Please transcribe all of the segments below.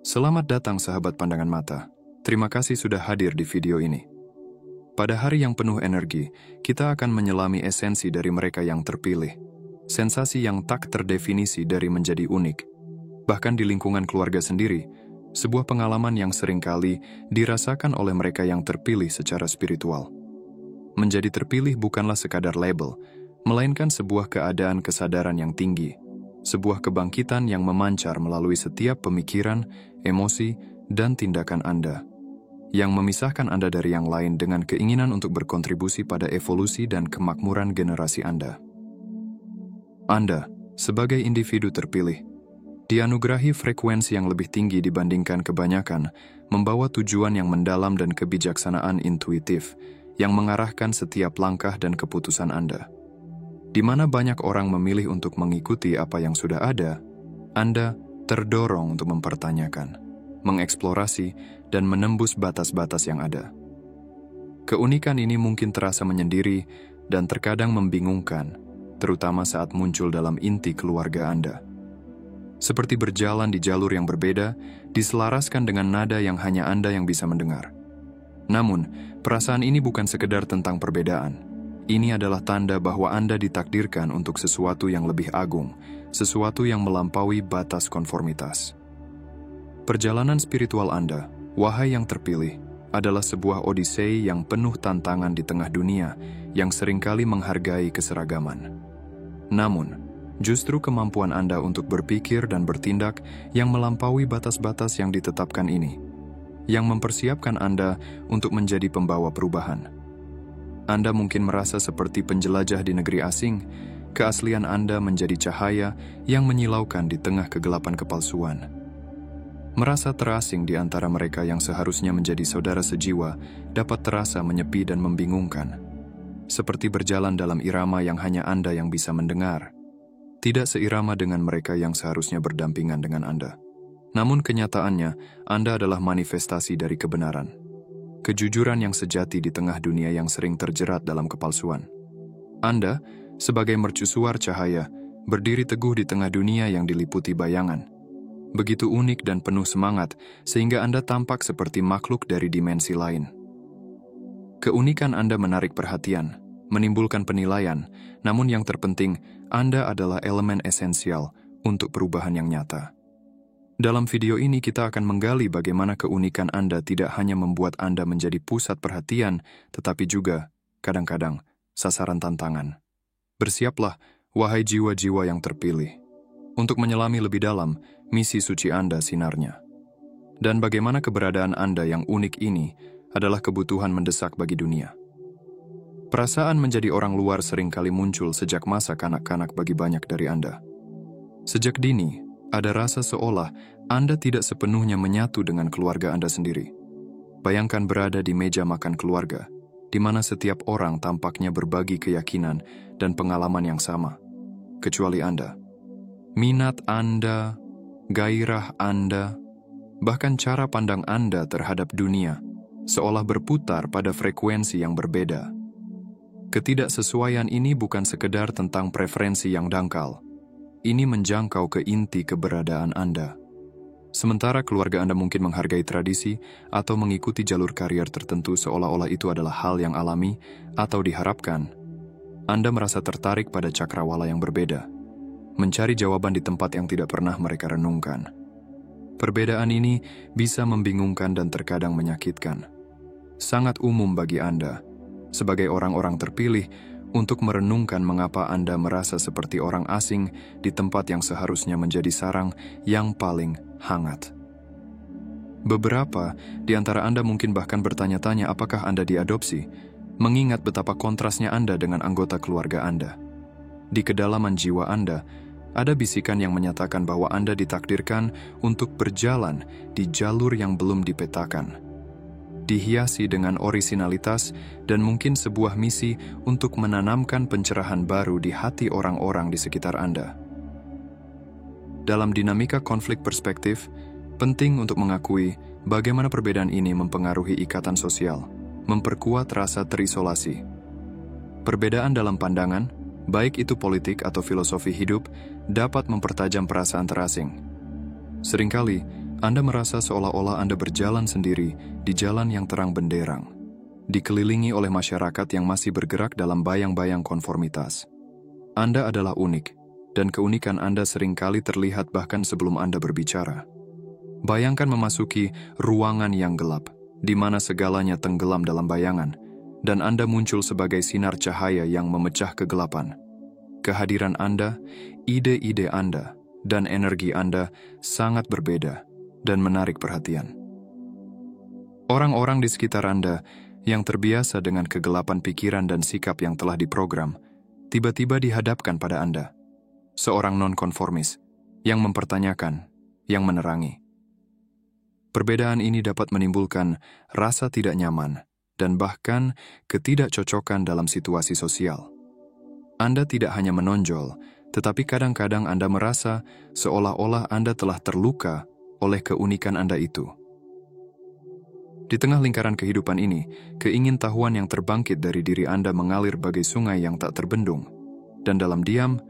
Selamat datang sahabat pandangan mata. Terima kasih sudah hadir di video ini. Pada hari yang penuh energi, kita akan menyelami esensi dari mereka yang terpilih. Sensasi yang tak terdefinisi dari menjadi unik. Bahkan di lingkungan keluarga sendiri, sebuah pengalaman yang seringkali dirasakan oleh mereka yang terpilih secara spiritual. Menjadi terpilih bukanlah sekadar label, melainkan sebuah keadaan kesadaran yang tinggi. Sebuah kebangkitan yang memancar melalui setiap pemikiran, emosi, dan tindakan Anda, yang memisahkan Anda dari yang lain dengan keinginan untuk berkontribusi pada evolusi dan kemakmuran generasi Anda. Anda, sebagai individu terpilih, dianugerahi frekuensi yang lebih tinggi dibandingkan kebanyakan, membawa tujuan yang mendalam dan kebijaksanaan intuitif yang mengarahkan setiap langkah dan keputusan Anda. Di mana banyak orang memilih untuk mengikuti apa yang sudah ada, Anda terdorong untuk mempertanyakan, mengeksplorasi, dan menembus batas-batas yang ada. Keunikan ini mungkin terasa menyendiri dan terkadang membingungkan, terutama saat muncul dalam inti keluarga Anda. Seperti berjalan di jalur yang berbeda, diselaraskan dengan nada yang hanya Anda yang bisa mendengar. Namun, perasaan ini bukan sekedar tentang perbedaan. Ini adalah tanda bahwa Anda ditakdirkan untuk sesuatu yang lebih agung, sesuatu yang melampaui batas konformitas. Perjalanan spiritual Anda, wahai yang terpilih, adalah sebuah odisei yang penuh tantangan di tengah dunia yang seringkali menghargai keseragaman. Namun, justru kemampuan Anda untuk berpikir dan bertindak yang melampaui batas-batas yang ditetapkan ini, yang mempersiapkan Anda untuk menjadi pembawa perubahan. Anda mungkin merasa seperti penjelajah di negeri asing, keaslian Anda menjadi cahaya yang menyilaukan di tengah kegelapan kepalsuan. Merasa terasing di antara mereka yang seharusnya menjadi saudara sejiwa dapat terasa menyepi dan membingungkan. Seperti berjalan dalam irama yang hanya Anda yang bisa mendengar. Tidak seirama dengan mereka yang seharusnya berdampingan dengan Anda. Namun kenyataannya, Anda adalah manifestasi dari kebenaran. Kejujuran yang sejati di tengah dunia yang sering terjerat dalam kepalsuan. Anda, sebagai mercusuar cahaya, berdiri teguh di tengah dunia yang diliputi bayangan. Begitu unik dan penuh semangat, sehingga Anda tampak seperti makhluk dari dimensi lain. Keunikan Anda menarik perhatian, menimbulkan penilaian, namun yang terpenting, Anda adalah elemen esensial untuk perubahan yang nyata. Dalam video ini kita akan menggali bagaimana keunikan Anda tidak hanya membuat Anda menjadi pusat perhatian, tetapi juga, kadang-kadang, sasaran tantangan. Bersiaplah, wahai jiwa-jiwa yang terpilih, untuk menyelami lebih dalam misi suci Anda sinarnya. Dan bagaimana keberadaan Anda yang unik ini adalah kebutuhan mendesak bagi dunia. Perasaan menjadi orang luar seringkali muncul sejak masa kanak-kanak bagi banyak dari Anda. Sejak dini, ada rasa seolah Anda tidak sepenuhnya menyatu dengan keluarga Anda sendiri. Bayangkan berada di meja makan keluarga, di mana setiap orang tampaknya berbagi keyakinan dan pengalaman yang sama, kecuali Anda. Minat Anda, gairah Anda, bahkan cara pandang Anda terhadap dunia, seolah berputar pada frekuensi yang berbeda. Ketidaksesuaian ini bukan sekedar tentang preferensi yang dangkal. Ini menjangkau ke inti keberadaan Anda. Sementara keluarga Anda mungkin menghargai tradisi atau mengikuti jalur karier tertentu seolah-olah itu adalah hal yang alami atau diharapkan, Anda merasa tertarik pada cakrawala yang berbeda, mencari jawaban di tempat yang tidak pernah mereka renungkan. Perbedaan ini bisa membingungkan dan terkadang menyakitkan. Sangat umum bagi Anda, sebagai orang-orang terpilih, untuk merenungkan mengapa Anda merasa seperti orang asing di tempat yang seharusnya menjadi sarang yang paling hangat. Beberapa di antara Anda mungkin bahkan bertanya-tanya apakah Anda diadopsi, mengingat betapa kontrasnya Anda dengan anggota keluarga Anda. Di kedalaman jiwa Anda, ada bisikan yang menyatakan bahwa Anda ditakdirkan untuk berjalan di jalur yang belum dipetakan. Dihiasi dengan orisinalitas dan mungkin sebuah misi untuk menanamkan pencerahan baru di hati orang-orang di sekitar Anda. Dalam dinamika konflik perspektif, penting untuk mengakui bagaimana perbedaan ini mempengaruhi ikatan sosial, memperkuat rasa terisolasi. Perbedaan dalam pandangan, baik itu politik atau filosofi hidup, dapat mempertajam perasaan terasing. Seringkali, Anda merasa seolah-olah Anda berjalan sendiri di jalan yang terang benderang, dikelilingi oleh masyarakat yang masih bergerak dalam bayang-bayang konformitas. Anda adalah unik, dan keunikan Anda seringkali terlihat bahkan sebelum Anda berbicara. Bayangkan memasuki ruangan yang gelap, di mana segalanya tenggelam dalam bayangan, dan Anda muncul sebagai sinar cahaya yang memecah kegelapan. Kehadiran Anda, ide-ide Anda, dan energi Anda sangat berbeda dan menarik perhatian. Orang-orang di sekitar Anda yang terbiasa dengan kegelapan pikiran dan sikap yang telah diprogram, tiba-tiba dihadapkan pada Anda, seorang nonkonformis yang mempertanyakan, yang menerangi. Perbedaan ini dapat menimbulkan rasa tidak nyaman dan bahkan ketidakcocokan dalam situasi sosial. Anda tidak hanya menonjol, tetapi kadang-kadang Anda merasa seolah-olah Anda telah terluka oleh keunikan Anda itu. Di tengah lingkaran kehidupan ini, keingintahuan yang terbangkit dari diri Anda mengalir bagai sungai yang tak terbendung, dan dalam diam,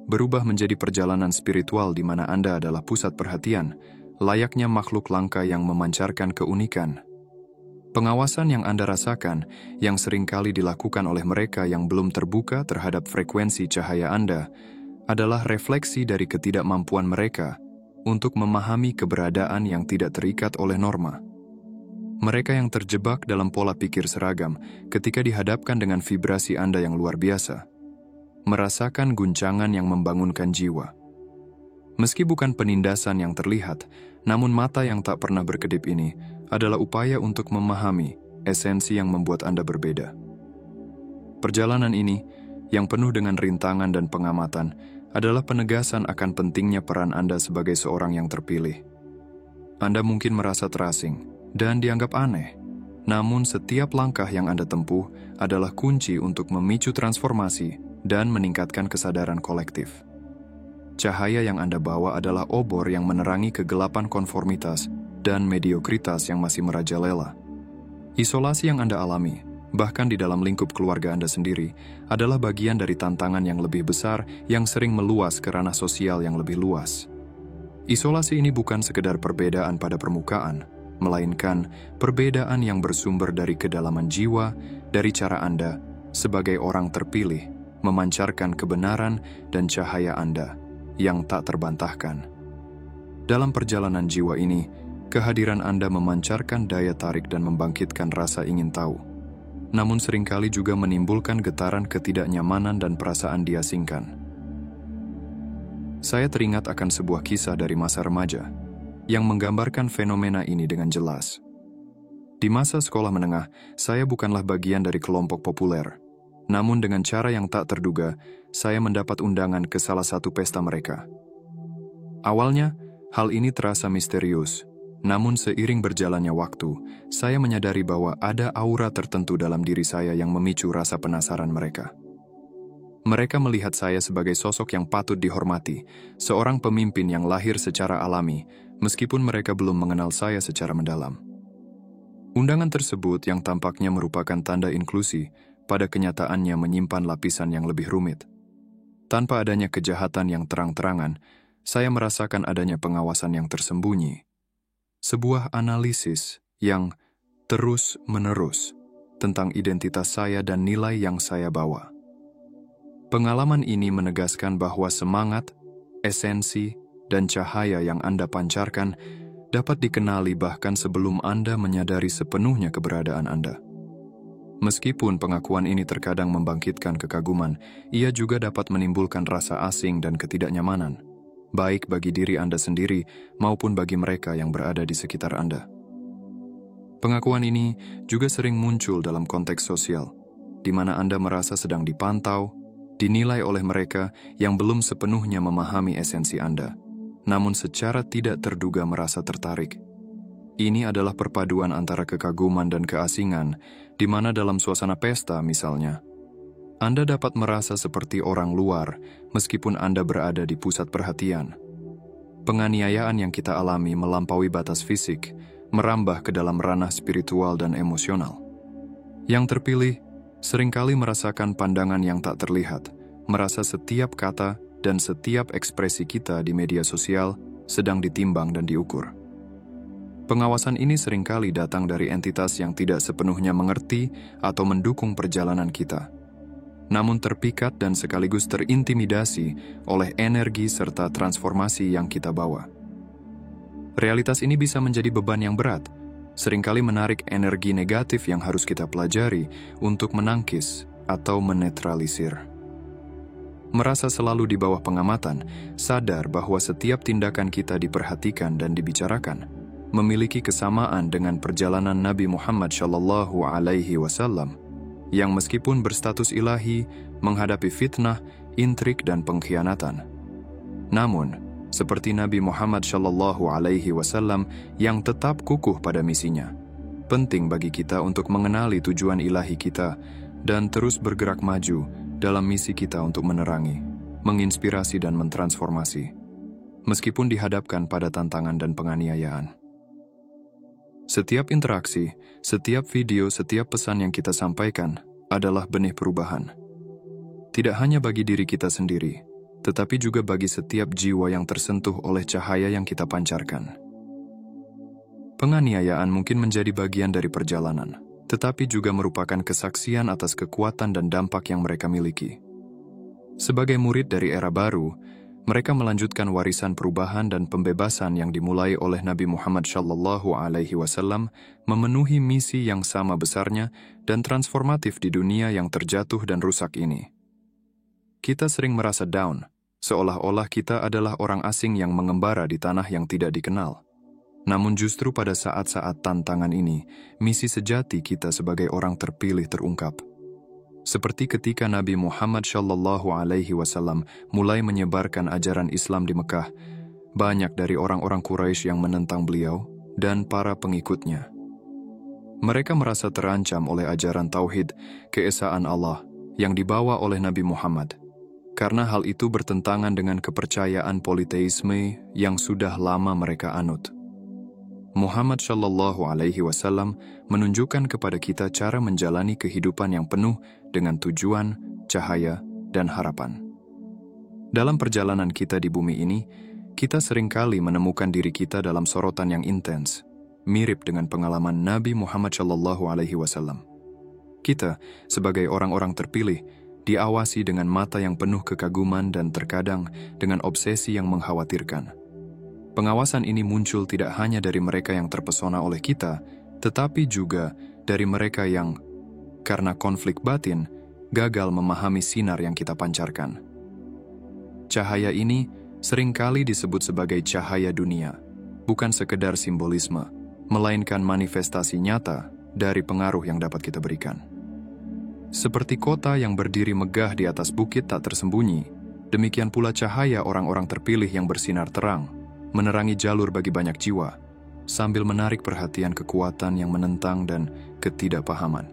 berubah menjadi perjalanan spiritual di mana Anda adalah pusat perhatian, layaknya makhluk langka yang memancarkan keunikan. Pengawasan yang Anda rasakan, yang seringkali dilakukan oleh mereka yang belum terbuka terhadap frekuensi cahaya Anda, adalah refleksi dari ketidakmampuan mereka untuk memahami keberadaan yang tidak terikat oleh norma. Mereka yang terjebak dalam pola pikir seragam ketika dihadapkan dengan vibrasi Anda yang luar biasa, merasakan guncangan yang membangunkan jiwa. Meski bukan penindasan yang terlihat, namun mata yang tak pernah berkedip ini adalah upaya untuk memahami esensi yang membuat Anda berbeda. Perjalanan ini, yang penuh dengan rintangan dan pengamatan, adalah penegasan akan pentingnya peran Anda sebagai seorang yang terpilih. Anda mungkin merasa terasing dan dianggap aneh, namun setiap langkah yang Anda tempuh adalah kunci untuk memicu transformasi dan meningkatkan kesadaran kolektif. Cahaya yang Anda bawa adalah obor yang menerangi kegelapan konformitas dan mediokritas yang masih merajalela. Isolasi yang Anda alami, bahkan di dalam lingkup keluarga Anda sendiri, adalah bagian dari tantangan yang lebih besar yang sering meluas ke ranah sosial yang lebih luas. Isolasi ini bukan sekedar perbedaan pada permukaan, melainkan perbedaan yang bersumber dari kedalaman jiwa, dari cara Anda sebagai orang terpilih, memancarkan kebenaran dan cahaya Anda yang tak terbantahkan. Dalam perjalanan jiwa ini, kehadiran Anda memancarkan daya tarik dan membangkitkan rasa ingin tahu. Namun seringkali juga menimbulkan getaran ketidaknyamanan dan perasaan diasingkan. Saya teringat akan sebuah kisah dari masa remaja yang menggambarkan fenomena ini dengan jelas. Di masa sekolah menengah, saya bukanlah bagian dari kelompok populer. Namun dengan cara yang tak terduga, saya mendapat undangan ke salah satu pesta mereka. Awalnya, hal ini terasa misterius. Namun seiring berjalannya waktu, saya menyadari bahwa ada aura tertentu dalam diri saya yang memicu rasa penasaran mereka. Mereka melihat saya sebagai sosok yang patut dihormati, seorang pemimpin yang lahir secara alami, meskipun mereka belum mengenal saya secara mendalam. Undangan tersebut yang tampaknya merupakan tanda inklusi, pada kenyataannya menyimpan lapisan yang lebih rumit. Tanpa adanya kejahatan yang terang-terangan, saya merasakan adanya pengawasan yang tersembunyi. Sebuah analisis yang terus-menerus tentang identitas saya dan nilai yang saya bawa. Pengalaman ini menegaskan bahwa semangat, esensi, dan cahaya yang Anda pancarkan dapat dikenali bahkan sebelum Anda menyadari sepenuhnya keberadaan Anda. Meskipun pengakuan ini terkadang membangkitkan kekaguman, ia juga dapat menimbulkan rasa asing dan ketidaknyamanan, baik bagi diri Anda sendiri maupun bagi mereka yang berada di sekitar Anda. Pengakuan ini juga sering muncul dalam konteks sosial, di mana Anda merasa sedang dipantau, dinilai oleh mereka yang belum sepenuhnya memahami esensi Anda, namun secara tidak terduga merasa tertarik. Ini adalah perpaduan antara kekaguman dan keasingan, di mana dalam suasana pesta misalnya, Anda dapat merasa seperti orang luar meskipun Anda berada di pusat perhatian. Penganiayaan yang kita alami melampaui batas fisik, merambah ke dalam ranah spiritual dan emosional. Yang terpilih seringkali merasakan pandangan yang tak terlihat, merasa setiap kata dan setiap ekspresi kita di media sosial sedang ditimbang dan diukur. Pengawasan ini seringkali datang dari entitas yang tidak sepenuhnya mengerti atau mendukung perjalanan kita, namun terpikat dan sekaligus terintimidasi oleh energi serta transformasi yang kita bawa. Realitas ini bisa menjadi beban yang berat, seringkali menarik energi negatif yang harus kita pelajari untuk menangkis atau menetralisir. Merasa selalu di bawah pengamatan, sadar bahwa setiap tindakan kita diperhatikan dan dibicarakan, memiliki kesamaan dengan perjalanan Nabi Muhammad SAW, yang meskipun berstatus ilahi, menghadapi fitnah, intrik, dan pengkhianatan. Namun, seperti Nabi Muhammad SAW yang tetap kukuh pada misinya, penting bagi kita untuk mengenali tujuan ilahi kita dan terus bergerak maju dalam misi kita untuk menerangi, menginspirasi dan mentransformasi, meskipun dihadapkan pada tantangan dan penganiayaan. Setiap interaksi, setiap video, setiap pesan yang kita sampaikan adalah benih perubahan. Tidak hanya bagi diri kita sendiri, tetapi juga bagi setiap jiwa yang tersentuh oleh cahaya yang kita pancarkan. Penganiayaan mungkin menjadi bagian dari perjalanan, tetapi juga merupakan kesaksian atas kekuatan dan dampak yang mereka miliki. Sebagai murid dari era baru, mereka melanjutkan warisan perubahan dan pembebasan yang dimulai oleh Nabi Muhammad SAW, memenuhi misi yang sama besarnya dan transformatif di dunia yang terjatuh dan rusak ini. Kita sering merasa down, seolah-olah kita adalah orang asing yang mengembara di tanah yang tidak dikenal. Namun justru pada saat-saat tantangan ini, misi sejati kita sebagai orang terpilih terungkap. Seperti ketika Nabi Muhammad SAW mulai menyebarkan ajaran Islam di Mekah, banyak dari orang-orang Quraisy yang menentang beliau dan para pengikutnya. Mereka merasa terancam oleh ajaran Tauhid, keesaan Allah, yang dibawa oleh Nabi Muhammad, karena hal itu bertentangan dengan kepercayaan politeisme yang sudah lama mereka anut. Muhammad SAW menunjukkan kepada kita cara menjalani kehidupan yang penuh dengan tujuan, cahaya, dan harapan. Dalam perjalanan kita di bumi ini, kita seringkali menemukan diri kita dalam sorotan yang intens, mirip dengan pengalaman Nabi Muhammad SAW. Kita, sebagai orang-orang terpilih, diawasi dengan mata yang penuh kekaguman dan terkadang dengan obsesi yang mengkhawatirkan. Pengawasan ini muncul tidak hanya dari mereka yang terpesona oleh kita, tetapi juga dari mereka yang, karena konflik batin, gagal memahami sinar yang kita pancarkan. Cahaya ini seringkali disebut sebagai cahaya dunia, bukan sekedar simbolisme, melainkan manifestasi nyata dari pengaruh yang dapat kita berikan. Seperti kota yang berdiri megah di atas bukit tak tersembunyi, demikian pula cahaya orang-orang terpilih yang bersinar terang, menerangi jalur bagi banyak jiwa, sambil menarik perhatian kekuatan yang menentang dan ketidakpahaman.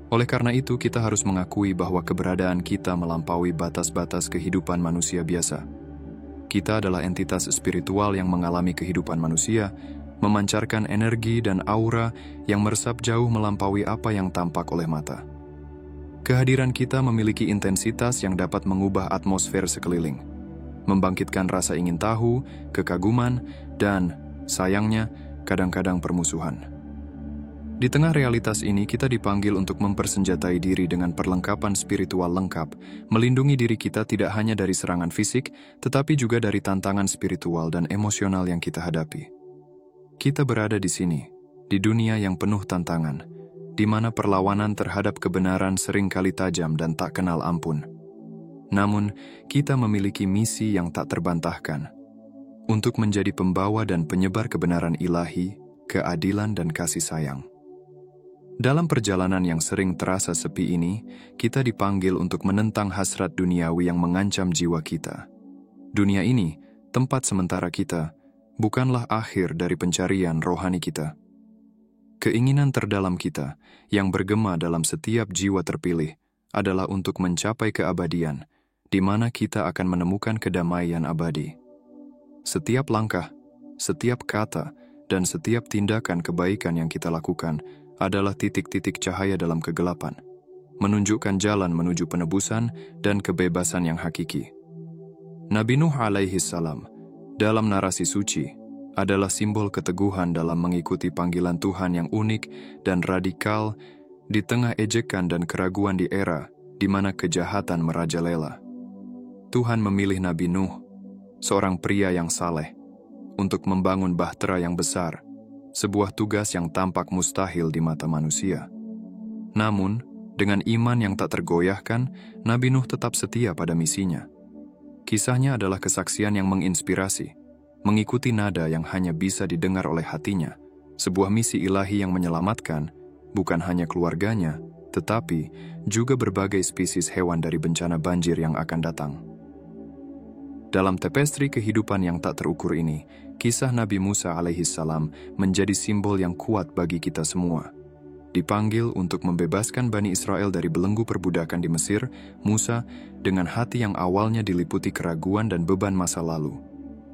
Oleh karena itu, kita harus mengakui bahwa keberadaan kita melampaui batas-batas kehidupan manusia biasa. Kita adalah entitas spiritual yang mengalami kehidupan manusia, memancarkan energi dan aura yang meresap jauh melampaui apa yang tampak oleh mata. Kehadiran kita memiliki intensitas yang dapat mengubah atmosfer sekeliling, membangkitkan rasa ingin tahu, kekaguman, dan, sayangnya, kadang-kadang permusuhan. Di tengah realitas ini, kita dipanggil untuk mempersenjatai diri dengan perlengkapan spiritual lengkap, melindungi diri kita tidak hanya dari serangan fisik, tetapi juga dari tantangan spiritual dan emosional yang kita hadapi. Kita berada di sini, di dunia yang penuh tantangan, di mana perlawanan terhadap kebenaran seringkali tajam dan tak kenal ampun. Namun, kita memiliki misi yang tak terbantahkan, untuk menjadi pembawa dan penyebar kebenaran ilahi, keadilan dan kasih sayang. Dalam perjalanan yang sering terasa sepi ini, kita dipanggil untuk menentang hasrat duniawi yang mengancam jiwa kita. Dunia ini, tempat sementara kita, bukanlah akhir dari pencarian rohani kita. Keinginan terdalam kita, yang bergema dalam setiap jiwa terpilih, adalah untuk mencapai keabadian, di mana kita akan menemukan kedamaian abadi. Setiap langkah, setiap kata, dan setiap tindakan kebaikan yang kita lakukan adalah titik-titik cahaya dalam kegelapan, menunjukkan jalan menuju penebusan dan kebebasan yang hakiki. Nabi Nuh alaihi salam, dalam narasi suci, adalah simbol keteguhan dalam mengikuti panggilan Tuhan yang unik dan radikal di tengah ejekan dan keraguan di era di mana kejahatan merajalela. Tuhan memilih Nabi Nuh, seorang pria yang saleh, untuk membangun bahtera yang besar, sebuah tugas yang tampak mustahil di mata manusia. Namun, dengan iman yang tak tergoyahkan, Nabi Nuh tetap setia pada misinya. Kisahnya adalah kesaksian yang menginspirasi, mengikuti nada yang hanya bisa didengar oleh hatinya, sebuah misi ilahi yang menyelamatkan bukan hanya keluarganya, tetapi juga berbagai spesies hewan dari bencana banjir yang akan datang. Dalam tapestri kehidupan yang tak terukur ini, kisah Nabi Musa alaihissalam menjadi simbol yang kuat bagi kita semua. Dipanggil untuk membebaskan Bani Israel dari belenggu perbudakan di Mesir, Musa, dengan hati yang awalnya diliputi keraguan dan beban masa lalu,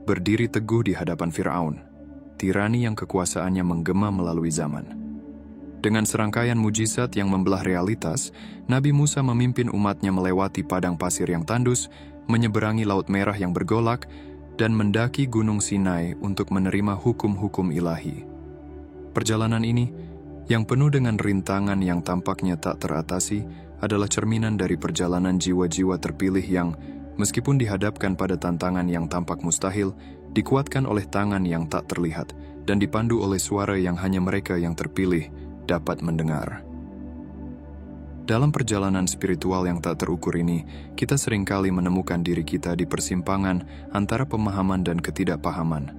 berdiri teguh di hadapan Firaun, tirani yang kekuasaannya menggema melalui zaman. Dengan serangkaian mujizat yang membelah realitas, Nabi Musa memimpin umatnya melewati padang pasir yang tandus, menyeberangi Laut Merah yang bergolak, dan mendaki Gunung Sinai untuk menerima hukum-hukum ilahi. Perjalanan ini, yang penuh dengan rintangan yang tampaknya tak teratasi, adalah cerminan dari perjalanan jiwa-jiwa terpilih yang, meskipun dihadapkan pada tantangan yang tampak mustahil, dikuatkan oleh tangan yang tak terlihat, dan dipandu oleh suara yang hanya mereka yang terpilih dapat mendengar. Dalam perjalanan spiritual yang tak terukur ini, kita seringkali menemukan diri kita di persimpangan antara pemahaman dan ketidakpahaman.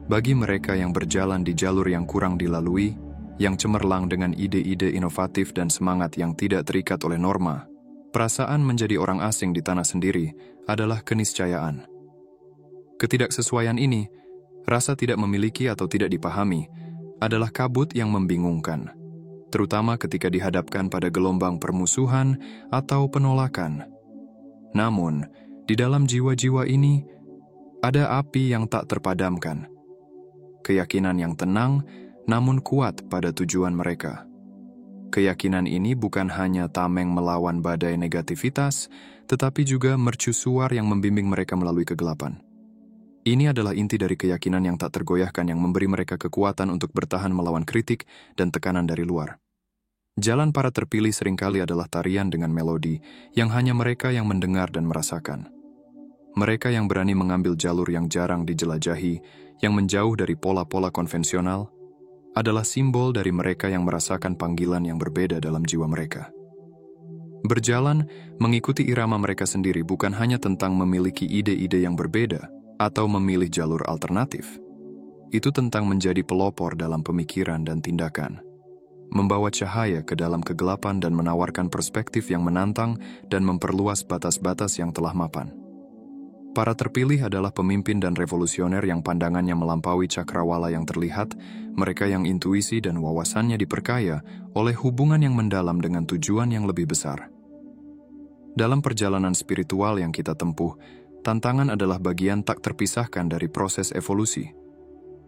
Bagi mereka yang berjalan di jalur yang kurang dilalui, yang cemerlang dengan ide-ide inovatif dan semangat yang tidak terikat oleh norma, perasaan menjadi orang asing di tanah sendiri adalah keniscayaan. Ketidaksesuaian ini, rasa tidak memiliki atau tidak dipahami, adalah kabut yang membingungkan, terutama ketika dihadapkan pada gelombang permusuhan atau penolakan. Namun, di dalam jiwa-jiwa ini, ada api yang tak terpadamkan. Keyakinan yang tenang, namun kuat pada tujuan mereka. Keyakinan ini bukan hanya tameng melawan badai negativitas, tetapi juga mercusuar yang membimbing mereka melalui kegelapan. Ini adalah inti dari keyakinan yang tak tergoyahkan yang memberi mereka kekuatan untuk bertahan melawan kritik dan tekanan dari luar. Jalan para terpilih seringkali adalah tarian dengan melodi yang hanya mereka yang mendengar dan merasakan. Mereka yang berani mengambil jalur yang jarang dijelajahi, yang menjauh dari pola-pola konvensional, adalah simbol dari mereka yang merasakan panggilan yang berbeda dalam jiwa mereka. Berjalan, mengikuti irama mereka sendiri bukan hanya tentang memiliki ide-ide yang berbeda, atau memilih jalur alternatif. Itu tentang menjadi pelopor dalam pemikiran dan tindakan, membawa cahaya ke dalam kegelapan dan menawarkan perspektif yang menantang dan memperluas batas-batas yang telah mapan. Para terpilih adalah pemimpin dan revolusioner yang pandangannya melampaui cakrawala yang terlihat, mereka yang intuisi dan wawasannya diperkaya oleh hubungan yang mendalam dengan tujuan yang lebih besar. Dalam perjalanan spiritual yang kita tempuh, tantangan adalah bagian tak terpisahkan dari proses evolusi.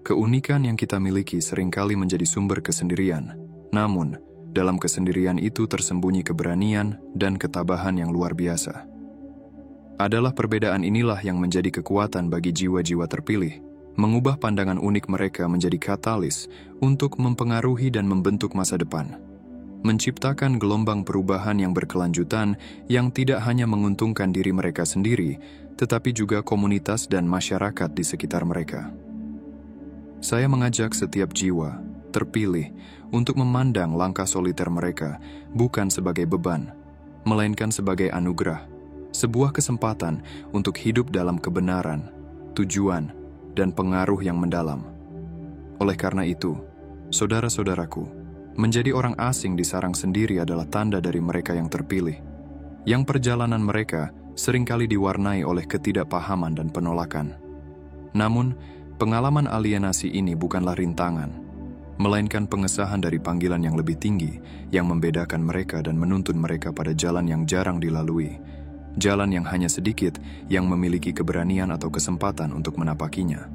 Keunikan yang kita miliki seringkali menjadi sumber kesendirian. Namun, dalam kesendirian itu tersembunyi keberanian dan ketabahan yang luar biasa. Adalah perbedaan inilah yang menjadi kekuatan bagi jiwa-jiwa terpilih, mengubah pandangan unik mereka menjadi katalis untuk mempengaruhi dan membentuk masa depan. Menciptakan gelombang perubahan yang berkelanjutan yang tidak hanya menguntungkan diri mereka sendiri, tetapi juga komunitas dan masyarakat di sekitar mereka. Saya mengajak setiap jiwa terpilih untuk memandang langkah soliter mereka bukan sebagai beban, melainkan sebagai anugerah, sebuah kesempatan untuk hidup dalam kebenaran, tujuan, dan pengaruh yang mendalam. Oleh karena itu, saudara-saudaraku, menjadi orang asing di sarang sendiri adalah tanda dari mereka yang terpilih, yang perjalanan mereka seringkali diwarnai oleh ketidakpahaman dan penolakan. Namun, pengalaman alienasi ini bukanlah rintangan, melainkan pengesahan dari panggilan yang lebih tinggi yang membedakan mereka dan menuntun mereka pada jalan yang jarang dilalui, jalan yang hanya sedikit yang memiliki keberanian atau kesempatan untuk menapakinya.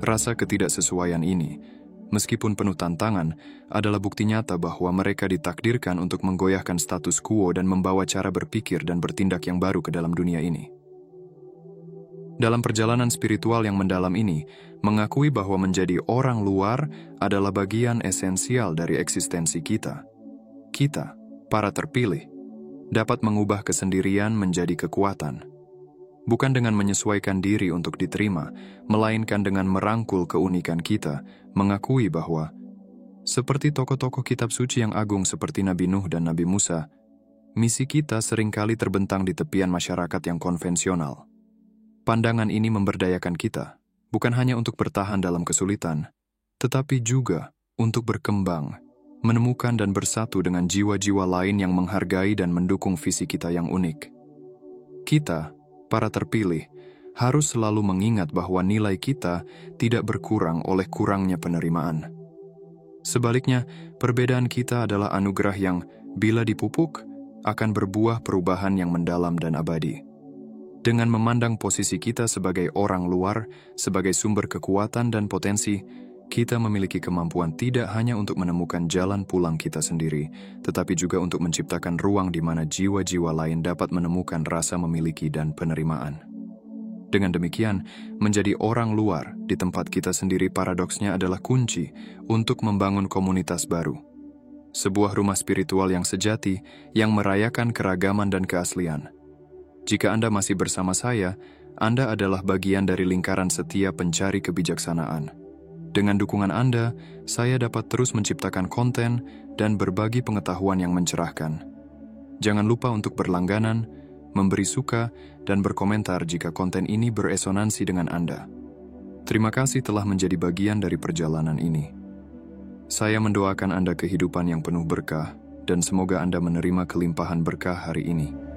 Rasa ketidaksesuaian ini, meskipun penuh tantangan, adalah bukti nyata bahwa mereka ditakdirkan untuk menggoyahkan status quo dan membawa cara berpikir dan bertindak yang baru ke dalam dunia ini. Dalam perjalanan spiritual yang mendalam ini, mengakui bahwa menjadi orang luar adalah bagian esensial dari eksistensi kita. Kita, para terpilih, dapat mengubah kesendirian menjadi kekuatan. Bukan dengan menyesuaikan diri untuk diterima, melainkan dengan merangkul keunikan kita, mengakui bahwa, seperti tokoh-tokoh kitab suci yang agung seperti Nabi Nuh dan Nabi Musa, misi kita seringkali terbentang di tepian masyarakat yang konvensional. Pandangan ini memberdayakan kita, bukan hanya untuk bertahan dalam kesulitan, tetapi juga untuk berkembang, menemukan dan bersatu dengan jiwa-jiwa lain yang menghargai dan mendukung visi kita yang unik. Kita, para terpilih, harus selalu mengingat bahwa nilai kita tidak berkurang oleh kurangnya penerimaan. Sebaliknya, perbedaan kita adalah anugerah yang, bila dipupuk, akan berbuah perubahan yang mendalam dan abadi. Dengan memandang posisi kita sebagai orang luar, sebagai sumber kekuatan dan potensi, kita memiliki kemampuan tidak hanya untuk menemukan jalan pulang kita sendiri, tetapi juga untuk menciptakan ruang di mana jiwa-jiwa lain dapat menemukan rasa memiliki dan penerimaan. Dengan demikian, menjadi orang luar di tempat kita sendiri paradoksnya adalah kunci untuk membangun komunitas baru. Sebuah rumah spiritual yang sejati, yang merayakan keragaman dan keaslian. Jika Anda masih bersama saya, Anda adalah bagian dari lingkaran setia pencari kebijaksanaan. Dengan dukungan Anda, saya dapat terus menciptakan konten dan berbagi pengetahuan yang mencerahkan. Jangan lupa untuk berlangganan, memberi suka, dan berkomentar jika konten ini beresonansi dengan Anda. Terima kasih telah menjadi bagian dari perjalanan ini. Saya mendoakan Anda kehidupan yang penuh berkah, dan semoga Anda menerima kelimpahan berkah hari ini.